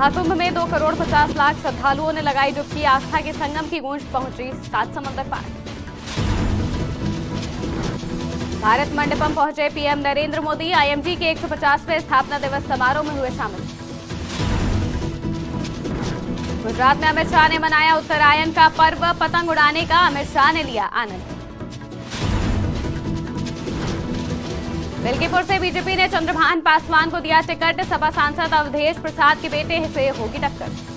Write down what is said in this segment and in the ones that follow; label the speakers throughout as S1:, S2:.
S1: महाकुंभ में 2 करोड़ 50 लाख श्रद्धालुओं ने लगाई डुबकी। आस्था के संगम की गूंज पहुंची 7 समंदर पार। भारत मंडपम पहुंचे पीएम नरेंद्र मोदी। आईएमडी के 150वें स्थापना दिवस समारोह में हुए शामिल। गुजरात में अमित शाह ने मनाया उत्तरायण का पर्व। पतंग उड़ाने का अमित शाह ने लिया आनंद। मिल्कीपुर से बीजेपी ने चंद्रभान पासवान को दिया टिकट। सपा सांसद अवधेश प्रसाद के बेटे से होगी टक्कर।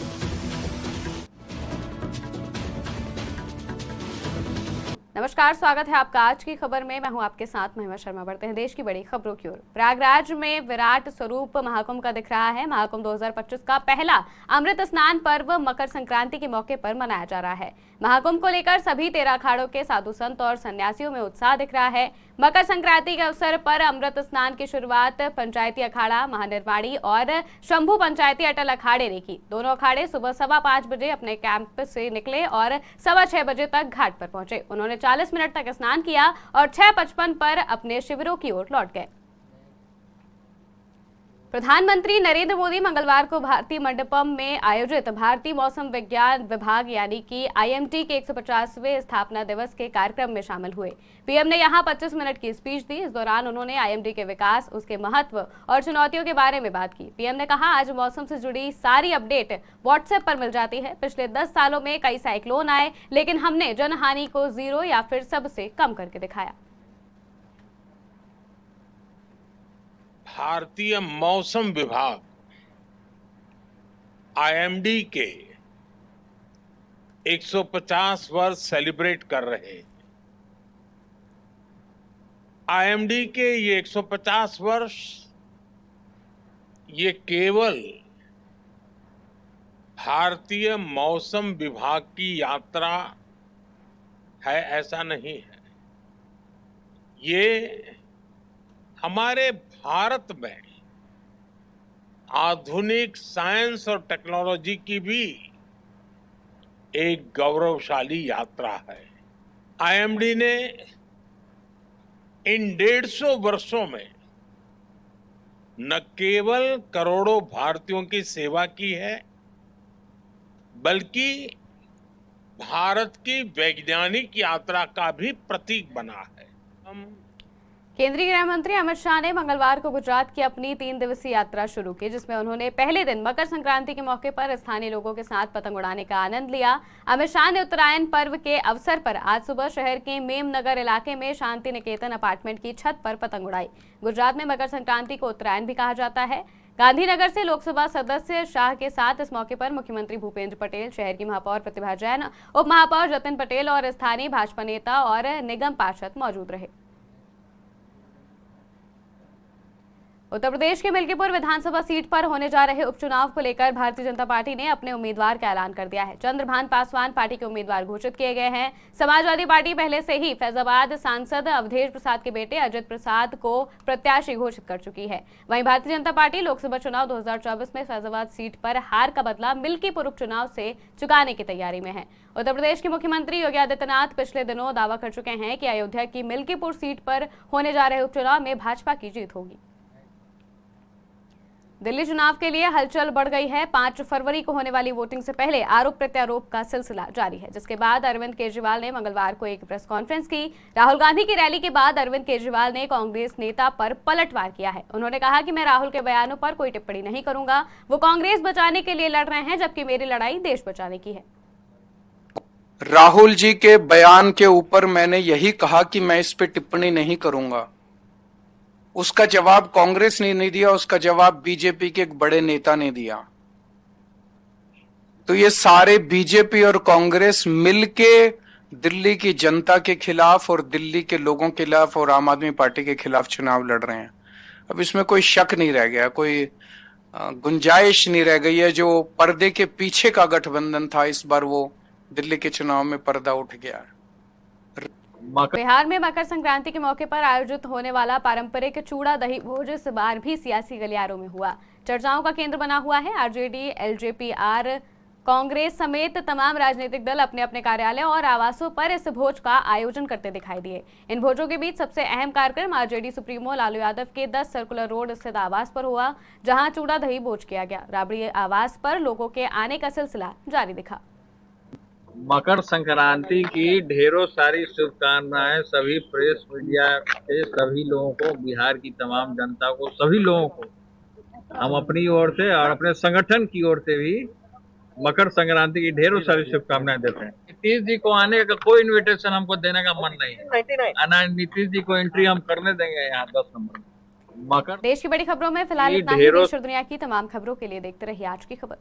S1: नमस्कार, स्वागत है आपका आज की खबर में। मैं हूं आपके साथ महिमा शर्मा। बढ़ते हैं देश की बड़ी खबरों की ओर। प्रयागराज में विराट स्वरूप महाकुंभ का दिख रहा है। महाकुंभ 2025 का पहला अमृत स्नान पर्व मकर संक्रांति के मौके पर मनाया जा रहा है। महाकुंभ को लेकर सभी 13 अखाड़ों के साधु संत और सन्यासियों में उत्साह दिख रहा है। मकर संक्रांति के अवसर पर अमृत स्नान की शुरुआत पंचायती अखाड़ा महानिर्वाणी और शंभू पंचायती अटल अखाड़े ने की। दोनों अखाड़े सुबह 5:15 बजे अपने कैंप से निकले और 6:15 बजे तक घाट पर पहुंचे। उन्होंने 40 मिनट तक स्नान किया और 6:55 पर अपने शिविरों की ओर लौट गए। प्रधानमंत्री नरेंद्र मोदी मंगलवार को भारतीय मंडपम में आयोजित भारतीय मौसम विज्ञान विभाग यानी कि आईएमडी के 150वें स्थापना दिवस के कार्यक्रम में शामिल हुए। पीएम ने यहां 25 मिनट की स्पीच दी। इस दौरान उन्होंने आईएमडी के विकास, उसके महत्व और चुनौतियों के बारे में बात की। पीएम ने कहा, आज मौसम से जुड़ी सारी अपडेट व्हाट्सएप पर मिल जाती है। पिछले 10 सालों में कई साइक्लोन आए, लेकिन हमने जनहानि को 0 या फिर सबसे कम करके दिखाया।
S2: भारतीय मौसम विभाग आईएमडी के 150 वर्ष सेलिब्रेट कर रहे हैं। आईएमडी के ये 150 वर्ष ये केवल भारतीय मौसम विभाग की यात्रा है ऐसा नहीं है। ये हमारे भारत में आधुनिक साइंस और टेक्नोलॉजी की भी एक गौरवशाली यात्रा है। आईएमडी ने इन 150 वर्षों में न केवल करोड़ों भारतीयों की सेवा की है, बल्कि भारत की वैज्ञानिक यात्रा का भी प्रतीक बना है।
S1: केंद्रीय गृह मंत्री अमित शाह ने मंगलवार को गुजरात की अपनी 3 दिवसीय यात्रा शुरू की, जिसमें उन्होंने पहले दिन मकर संक्रांति के मौके पर स्थानीय लोगों के साथ पतंग उड़ाने का आनंद लिया। अमित शाह ने उत्तरायण पर्व के अवसर पर आज सुबह शहर के मेमनगर इलाके में शांति निकेतन अपार्टमेंट की छत पर पतंग उड़ाई। गुजरात में मकर संक्रांति को उत्तरायण भी कहा जाता है। गांधीनगर से लोकसभा सदस्य शाह के साथ इस मौके पर मुख्यमंत्री भूपेंद्र पटेल, शहर की महापौर प्रतिभा जैन, उप महापौर जतिन पटेल और स्थानीय भाजपा नेता और निगम पार्षद मौजूद रहे। उत्तर प्रदेश के मिल्कीपुर विधानसभा सीट पर होने जा रहे उपचुनाव को लेकर भारतीय जनता पार्टी ने अपने उम्मीदवार का ऐलान कर दिया है। चंद्रभान पासवान पार्टी के उम्मीदवार घोषित किए गए हैं। समाजवादी पार्टी पहले से ही फैजाबाद सांसद अवधेश प्रसाद के बेटे अजित प्रसाद को प्रत्याशी घोषित कर चुकी है। वहीं भारतीय जनता पार्टी लोकसभा चुनाव 2024 में फैजाबाद सीट पर हार का बदला मिल्कीपुर उपचुनाव से चुकाने की तैयारी में है। उत्तर प्रदेश के मुख्यमंत्री योगी आदित्यनाथ पिछले दिनों दावा कर चुके हैं कि अयोध्या की मिल्कीपुर सीट पर होने जा रहे उपचुनाव में भाजपा की जीत होगी। दिल्ली चुनाव के लिए हलचल बढ़ गई है। 5 फरवरी को होने वाली वोटिंग से पहले आरोप प्रत्यारोप का सिलसिला जारी है, जिसके बाद अरविंद केजरीवाल ने मंगलवार को एक प्रेस कॉन्फ्रेंस की। राहुल गांधी की रैली के बाद अरविंद केजरीवाल ने कांग्रेस नेता पर पलटवार किया है। उन्होंने कहा कि मैं राहुल के बयानों पर कोई टिप्पणी नहीं करूंगा। वो कांग्रेस बचाने के लिए लड़ रहे हैं, जबकि मेरी लड़ाई देश बचाने की है।
S3: राहुल जी के बयान के ऊपर मैंने यही कहा कि मैं इस पे टिप्पणी नहीं करूंगा। उसका जवाब कांग्रेस ने नहीं दिया, उसका जवाब बीजेपी के एक बड़े नेता ने दिया। तो ये सारे बीजेपी और कांग्रेस मिलके दिल्ली की जनता के खिलाफ और दिल्ली के लोगों के खिलाफ और आम आदमी पार्टी के खिलाफ चुनाव लड़ रहे हैं। अब इसमें कोई शक नहीं रह गया, कोई गुंजाइश नहीं रह गई है। जो पर्दे के पीछे का गठबंधन था, इस बार वो दिल्ली के चुनाव में पर्दा उठ गया।
S1: बिहार में मकर संक्रांति के मौके पर आयोजित होने वाला पारंपरिक चूड़ा दही भोज इस बार भी सियासी गलियारों में हुआ। चर्चाओं का केंद्र बना हुआ है। आरजेडी, एलजेपी, कांग्रेस समेत तमाम राजनीतिक दल अपने अपने कार्यालय और आवासों पर इस भोज का आयोजन करते दिखाई दिए। इन भोजों के बीच सबसे अहम कार्यक्रम आरजेडी सुप्रीमो लालू यादव के 10 सर्कुलर रोड स्थित आवास पर हुआ, जहां चूड़ा दही भोज किया गया। राबड़ी आवास पर लोगों के आने का सिलसिला जारी दिखा।
S4: मकर संक्रांति की ढेरों सारी शुभकामनाएं सभी प्रेस मीडिया के सभी लोगों को, बिहार की तमाम जनता को, सभी लोगों को हम अपनी ओर से और अपने संगठन की ओर से भी मकर संक्रांति की ढेरों सारी शुभकामनाएं देते हैं। नीतीश जी को आने का कोई इनविटेशन हमको देने का मन नहीं है। नीतीश जी को एंट्री हम करने देंगे यहाँ 10 नंबर। मकर
S1: देश की बड़ी खबरों में फिलहाल इतना ही। देश और दुनिया की तमाम खबरों के लिए देखते रहिए आज की खबर।